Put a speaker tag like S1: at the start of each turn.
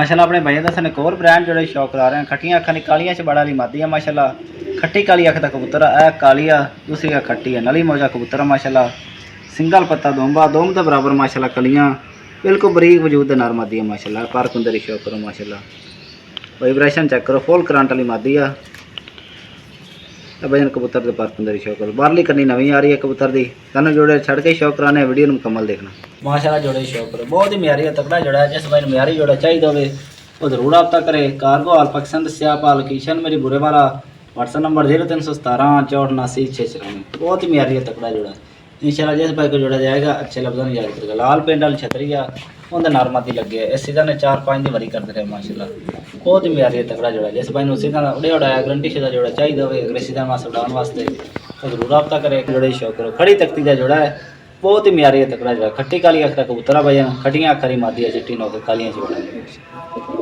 S1: माशाल्लाह अपने भैया दसन एक और ब्रांड जोड़े शौक करा रहे हैं। खट्टियां अखा कालियां च बड़ा मादी है माशाल्लाह। खट्टी काली अख का कबूतर है, काली है, दूसरी है खट्टी है, नली मौजा कबूतर है माशाल्लाह। सिंगल पत्ता दोंबा दोम के बराबर माशाल्लाह, कलियां बिल्कुल बरीक वजूद नर मादी है माशाल्लाह। पर कुंदरी शौक करो माशाल्लाह। वाइब्रेशन चेक करो, फुल करंट वाली मादी है। भजन कबूतर के पर कुंदरी शौक करो। बारली करनी नवी आ रही है कबूतर की। तन जोड़े छड़ के शौक कराने वीडियो मुकम्मल देखना माशाल्लाह। जोड़े शौक करो, बहुत ही म्यारी है, तगड़ा जोड़ा है। जिस भाई म्यारी जोड़ा चाहिए होवे वो जरूर रब्ता करे। कार्गो आल पाकिस्तान दस्या लोकेशन मेरी बुरेवाला, व्हाट्सएप नंबर 0317 64 694। बहुत ही म्यारी है, तगड़ा जोड़ा है। इंशाल्लाह जिस भाई को जोड़ा जाएगा अच्छे लफ्ज़ों में याद करेगा। लाल पेंट वाली छतरी आ उनके नरमादी लगे है। इस सीजन ने 4-5 दी वरी करते रहे माशाल्लाह। बहुत ही म्यारी है, तगड़ा जोड़ा। जिस भाई सीजन उड़े उड़ाया गारंटी शुदा जोड़ा चाहिए होवे अगले सीजन वास्ते उड़ाने वास्ते तो जरूर रब्ता करे। जोड़े शौक करो। खड़ी तख्ती का जोड़ा है, बहुत ही म्यारी है, तगड़ा जोड़ा। खट्टी काली अख का कबूतर है भजन। खट्टियां अखा दी मादी है, चिट्टी नौक कालियां च बड़ा।